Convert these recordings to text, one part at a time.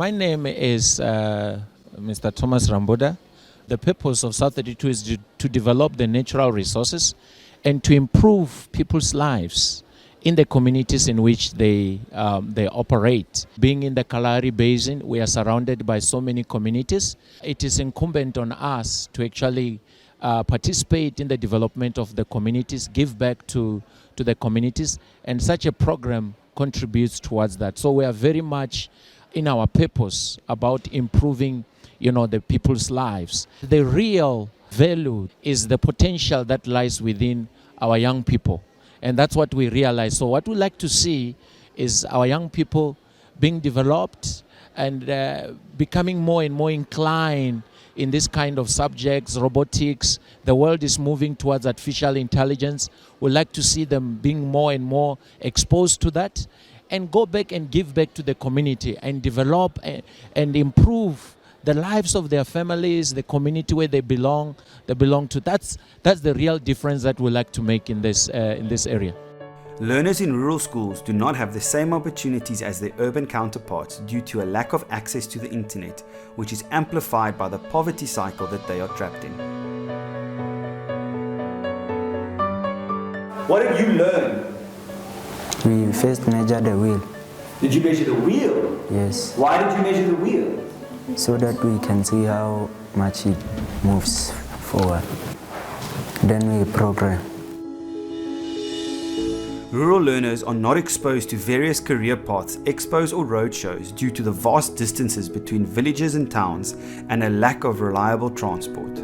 My name is Mr. Thomas Ramboda. The purpose of South32 is to develop the natural resources and to improve people's lives in the communities in which they operate. Being in the Kalahari Basin, we are surrounded by so many communities. It is incumbent on us to actually participate in the development of the communities, give back to the communities, and such a program contributes towards that. So we are very much in our purpose about improving, the people's lives. The real value is the potential that lies within our young people. And that's what we realize. So what we like to see is our young people being developed and becoming more and more inclined in this kind of subjects, robotics. The world is moving towards artificial intelligence. We like to see them being more and more exposed to that and go back and give back to the community and develop and improve the lives of their families, the community where they belong to. That's the real difference that we like to make in this area. Learners in rural schools do not have the same opportunities as their urban counterparts due to a lack of access to the internet, which is amplified by the poverty cycle that they are trapped in. What did you learn? We first measured the wheel. Did you measure the wheel? Yes. Why did you measure the wheel? So that we can see how much it moves forward. Then we program. Rural learners are not exposed to various career paths, expos or roadshows due to the vast distances between villages and towns and a lack of reliable transport.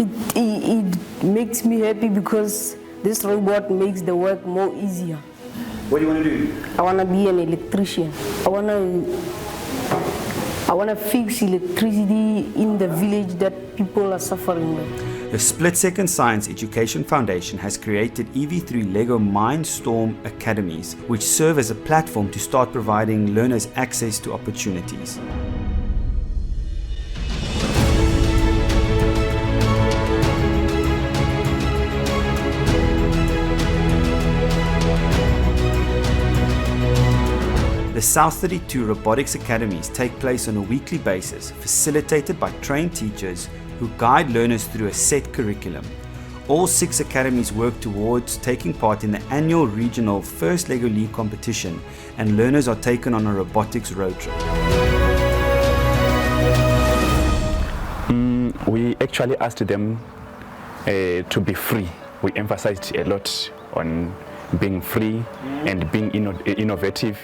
It makes me happy because this robot makes the work more easier. What do you want to do? I want to be an electrician. I want to fix electricity in the village that people are suffering with. The Split-Second Science Education Foundation has created EV3 Lego Mindstorm Academies, which serve as a platform to start providing learners access to opportunities. The South32 Robotics Academies take place on a weekly basis, facilitated by trained teachers who guide learners through a set curriculum. All 6 academies work towards taking part in the annual regional First Lego League competition, and learners are taken on a robotics road trip. We actually asked them to be free. We emphasized a lot on being free and being innovative.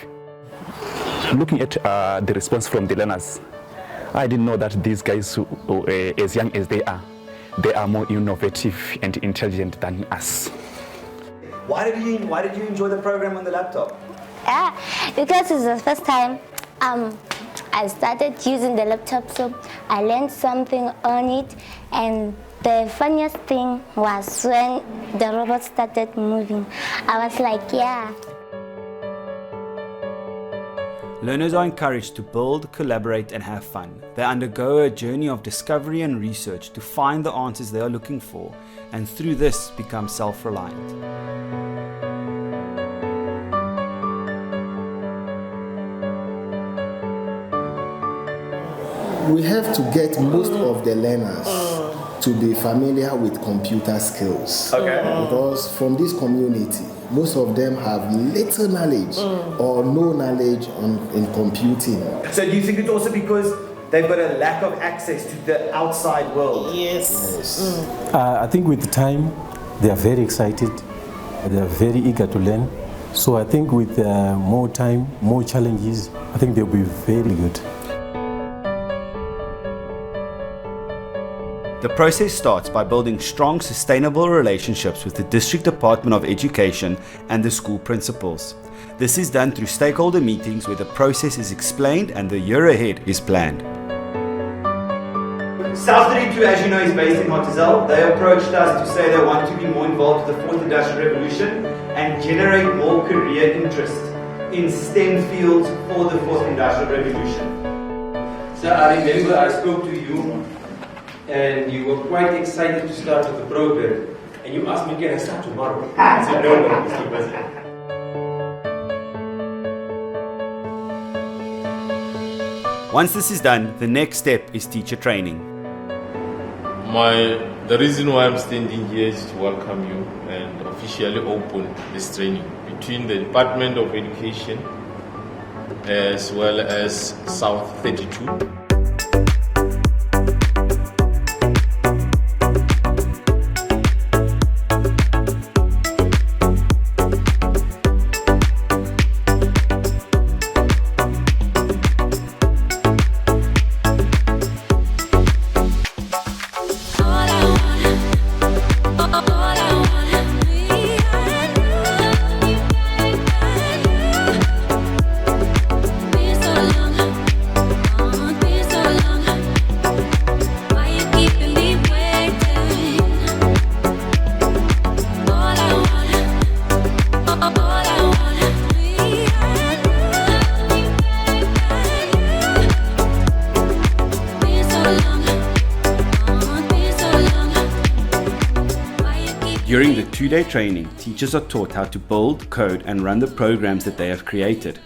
Looking at the response from the learners, I didn't know that these guys, as young as they are more innovative and intelligent than us. Why did you enjoy the program on the laptop? Because it's the first time I started using the laptop, so I learned something on it. And the funniest thing was when the robot started moving. I was like, yeah. Learners are encouraged to build, collaborate and have fun. They undergo a journey of discovery and research to find the answers they are looking for, and through this become self-reliant. We have to get most of the learners to be familiar with computer skills. Okay. Because from this community, most of them have little knowledge or no knowledge in computing. So do you think it's also because they've got a lack of access to the outside world? Yes. I think with time, they are very excited. They are very eager to learn. So I think with more time, more challenges, I think they'll be very good. The process starts by building strong, sustainable relationships with the District Department of Education and the school principals. This is done through stakeholder meetings where the process is explained and the year ahead is planned. South32, as you know, is based in Hotazel. They approached us to say they want to be more involved with the 4th Industrial Revolution and generate more career interest in STEM fields for the 4th Industrial Revolution. So I remember I spoke to you and you were quite excited to start with the program. And you asked me, can I start tomorrow? I said, no, it's too busy. Once this is done, the next step is teacher training. The reason why I'm standing here is to welcome you and officially open this training between the Department of Education as well as South32. During the 2-day training, teachers are taught how to build, code, and run the programs that they have created.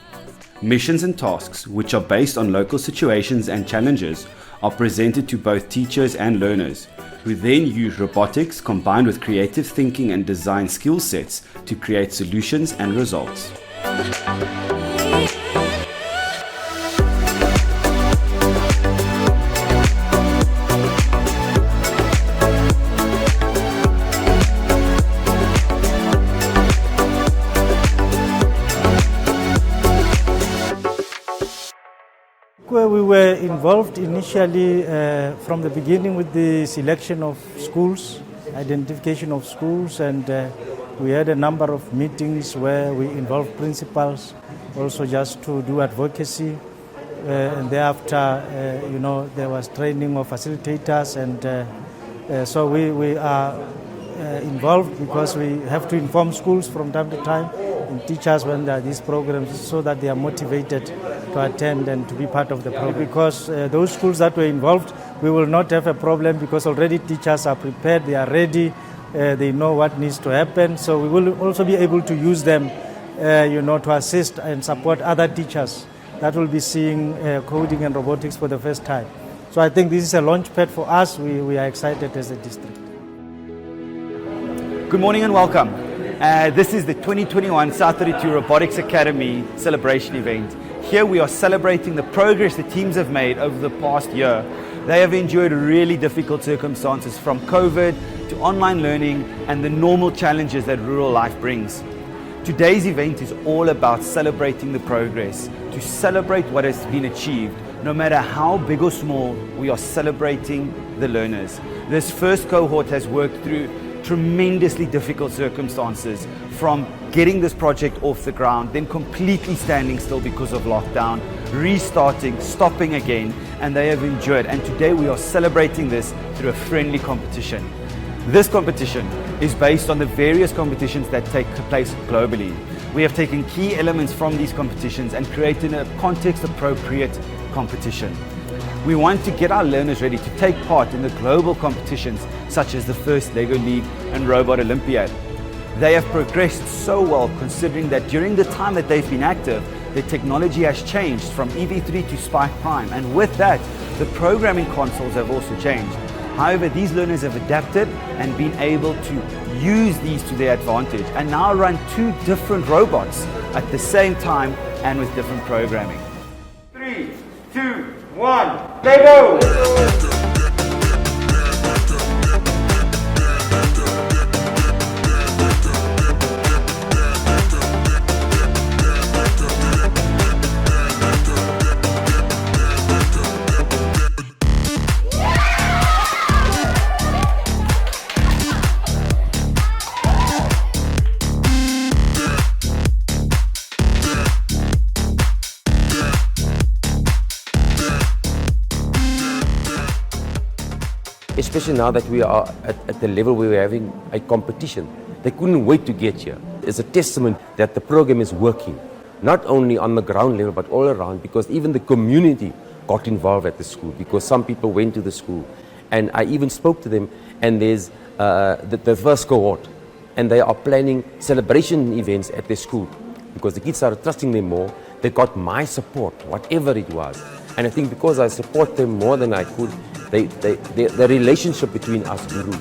Missions and tasks, which are based on local situations and challenges, are presented to both teachers and learners, who then use robotics combined with creative thinking and design skill sets to create solutions and results. We were involved initially from the beginning with the selection of schools, identification of schools, and we had a number of meetings where we involved principals also just to do advocacy. And thereafter, there was training of facilitators, and so we are involved because we have to inform schools from time to time and teachers when there are these programs so that they are motivated to attend and to be part of the program. Because those schools that were involved, we will not have a problem because already teachers are prepared, they are ready, they know what needs to happen. So we will also be able to use them, to assist and support other teachers that will be seeing coding and robotics for the first time. So I think this is a launch pad for us. We are excited as a district. Good morning and welcome. This is the 2021 South32 Robotics Academy celebration event. Here we are celebrating the progress the teams have made over the past year. They have endured really difficult circumstances from COVID to online learning and the normal challenges that rural life brings. Today's event is all about celebrating the progress, to celebrate what has been achieved. No matter how big or small, we are celebrating the learners. This first cohort has worked through tremendously difficult circumstances, from getting this project off the ground, then completely standing still because of lockdown, restarting, stopping again, and they have endured. And today we are celebrating this through a friendly competition. This competition is based on the various competitions that take place globally. We have taken key elements from these competitions and created a context-appropriate competition. We want to get our learners ready to take part in the global competitions such as the first Lego League and Robot Olympiad. They have progressed so well considering that during the time that they've been active, the technology has changed from EV3 to Spike Prime, and with that, the programming consoles have also changed. However, these learners have adapted and been able to use these to their advantage and now run 2 different robots at the same time and with different programming. 3, 2, 1, Lego! especially now that we are at the level where we're having a competition. They couldn't wait to get here. It's a testament that the program is working, not only on the ground level, but all around, because even the community got involved at the school, because some people went to the school. And I even spoke to them, and there's the first cohort, and they are planning celebration events at their school, because the kids started trusting them more. They got my support, whatever it was. And I think because I support them more than I could, the relationship between us grew.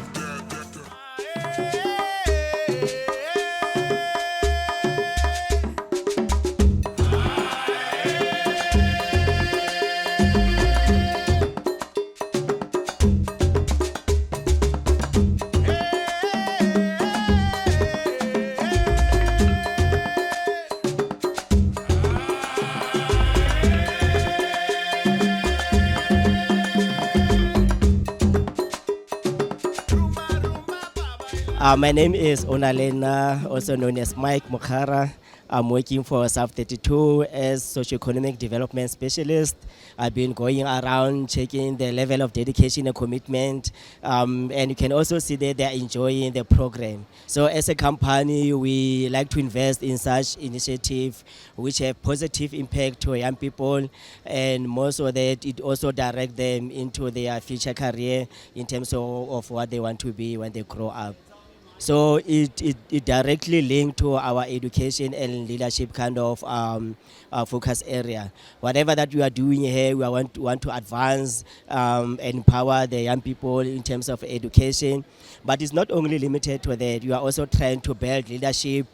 My name is Onalena, also known as Mike Mukhara. I'm working for South32 as socioeconomic development specialist. I've been going around checking the level of dedication and commitment, and you can also see that they're enjoying the program. So as a company, we like to invest in such initiatives which have positive impact to young people, and more so that it also direct them into their future career in terms of what they want to be when they grow up. So it directly linked to our education and leadership kind of focus area. Whatever that we are doing here, we want to advance and empower the young people in terms of education. But it's not only limited to that. You are also trying to build leadership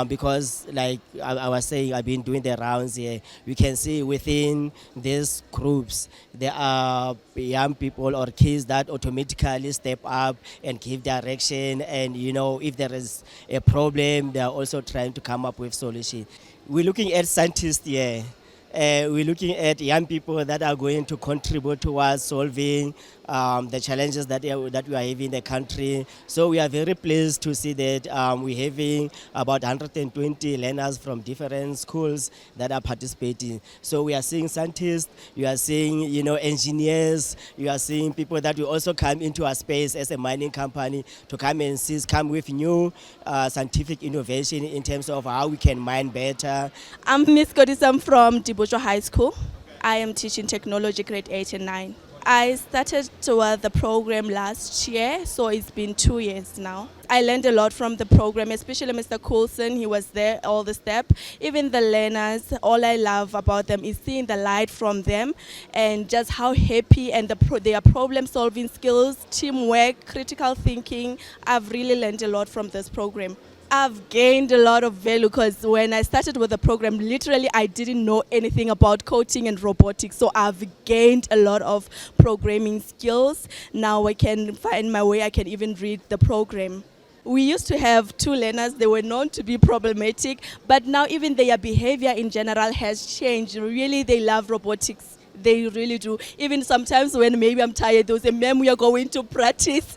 because, like I was saying, I've been doing the rounds here. We can see within these groups, there are young people or kids that automatically step up and give direction, and if there is a problem, they are also trying to come up with solutions. We're looking at scientists here. We're looking at young people that are going to contribute towards solving the challenges that we are having in the country. So we are very pleased to see that we're having about 120 learners from different schools that are participating. So we are seeing scientists, you are seeing engineers, you are seeing people that will also come into our space as a mining company to come and come with new scientific innovation in terms of how we can mine better. I'm Miss Godisam from Dibujo High School. I am teaching technology grade 8 and 9. I started the program last year, so it's been 2 years now. I learned a lot from the program, especially Mr. Coulson. He was there all the step. Even the learners, all I love about them is seeing the light from them and just how happy and their problem-solving skills, teamwork, critical thinking. I've really learned a lot from this program. I've gained a lot of value because when I started with the program, literally I didn't know anything about coding and robotics. So I've gained a lot of programming skills. Now I can find my way, I can even read the program. We used to have 2 learners, they were known to be problematic, but now even their behavior in general has changed. Really, they love robotics. They really do. Even sometimes when maybe I'm tired, they'll say, "Ma'am, we are going to practice."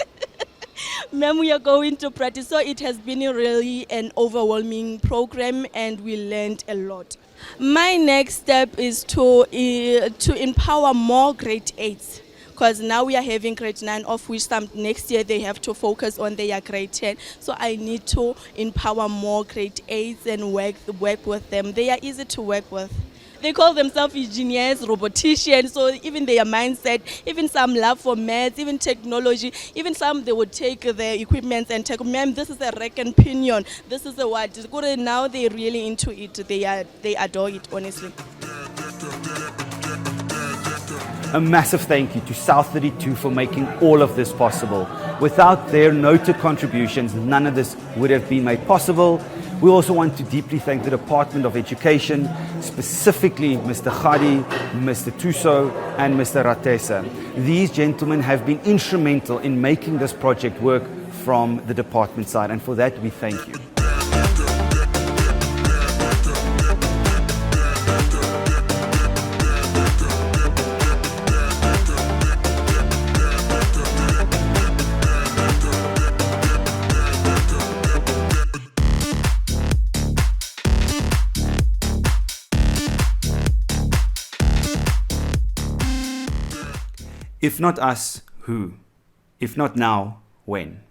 Ma'am, we are going to practice. So it has been really an overwhelming program and we learned a lot. My next step is to empower more grade 8s. Because now we are having grade 9, of which next year they have to focus on their grade 10. So I need to empower more grade 8s and work with them. They are easy to work with. They call themselves engineers, roboticians, so even their mindset, even some love for maths, even technology, even some they would take their equipment and take, "Ma'am, this is a rack and pinion, this is a what." Now they're really into it, they adore it, honestly. A massive thank you to South32 for making all of this possible. Without their noted contributions, none of this would have been made possible. We also want to deeply thank the Department of Education, specifically Mr. Khadi, Mr. Tuso, and Mr. Ratesa. These gentlemen have been instrumental in making this project work from the department side, and for that we thank you. If not us, who? If not now, when?